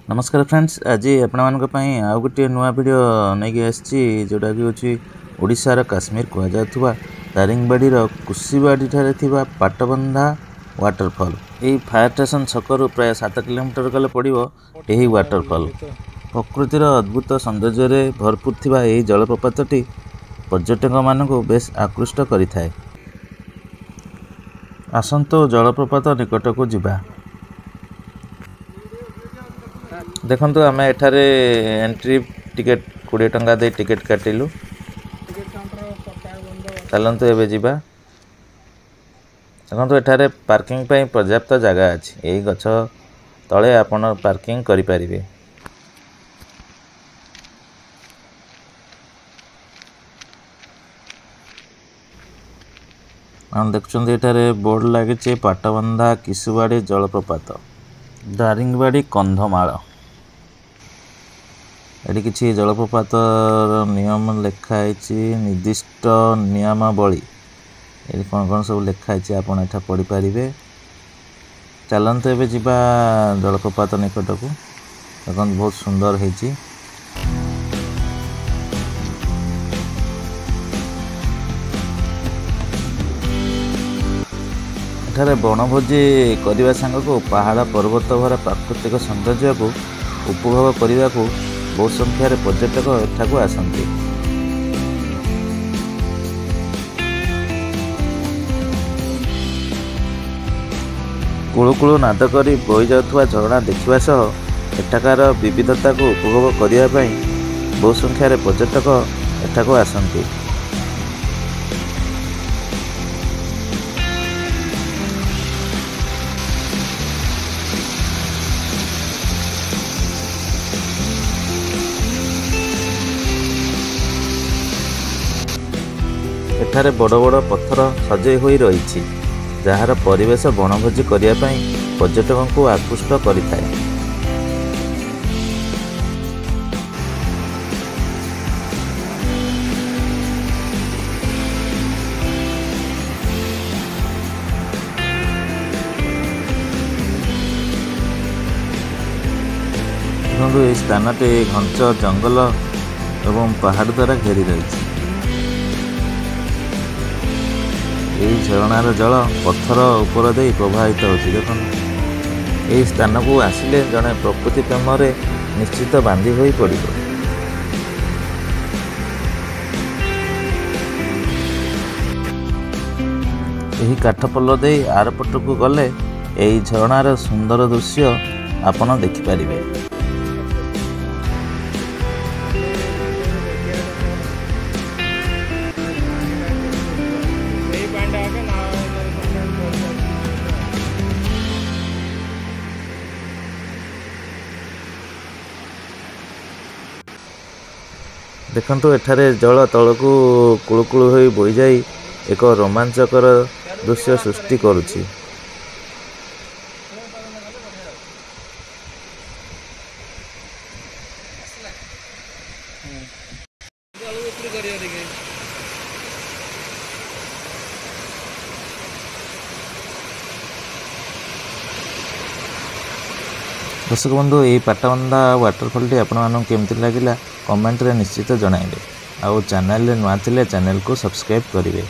नमस्कार फ्रेंड्स, आज आपण आउ गोटे नुआ वीडियो नहीं आसी जोटा कि हूँ ओडिशार काश्मीर कहुवा दारिंगबाड़ी कुशीबाड़ी ठारे पाटबंधा वाटरफॉल। यही फायर स्टेशन छकरू प्राय 7 किलोमीटर गले पड़ो यही वाटरफॉल। प्रकृतिर अद्भुत सौंदर्य भरपूर थिबा यही जलप्रपातटी पर्यटक मानक बेस आकृष्ट करिथाए। आसंतो जलप्रपात निकट को जिबा। देखंतु आमे एठारे एंट्री टिकेट 20 टंका दे टिकेट काटिलु। चलंतु एबे जिबा। देखंतु एठारे पार्किंग पई पर्याप्त जगह अछि। एही गछ तळे आपण पार्किंग करि परिबे। हम देखछुंदी एठारे बोर्ड लागिचे पाटबंधा किशुबाड़ी जलप्रपात दारिंगबाड़ी कंधमाल। एटी किछि जलप्रपात नियम लिखाई निर्दिष्ट नियमावली कौन कौन सब लिखाई आपड़ एठा पढ़ी पारे। चलते एवं जीवा जलप्रपात निकट को। देखो बहुत सुंदर है। एठारे बनभोजी करने सांग को पहाड़ पर्वत भरा प्राकृतिक सौंदर्य को उपभोग करने को बहुत संख्यार पर्यटक एठाकू आसंती। कुळुकुळु नाद करी बोई जाउथुवा झरणा देखिबा सह एठाकार विविधता को उपभोग करिया पई बहुत संख्यार पर्यटक एठाकू आसंती। एठारे बड़ बड़ पत्थर सजई होई रही जार परिवेश बनभोजी करिया पई पर्यटकों को आकृष्ट करिथाए। यह स्थानटे घंच जंगल एवं पहाड़ द्वारा घेरी रही। यही झरणार जल पत्थर उपर दे प्रवाहित होती। देखो यही स्थान को आसिले जड़े प्रकृति प्रेम निश्चित बांधी हो पड़ो। यही काठपल्ल दे आर पट को गले यही झरणार सुंदर दृश्य आपण देखिपारे। देखंतु एठारे जल तलकू कुळुकुळु होई बोई जाई एक रोमांचकर दृश्य सृष्टि करुछि। दर्शक बंधु यही पाटबंधा वाटरफॉल टी आपन केमती लगिला कमेंट रे निश्चित जणाइबे। आउ चैनल रे नुआ थिले चैनल को सब्सक्राइब करिवे।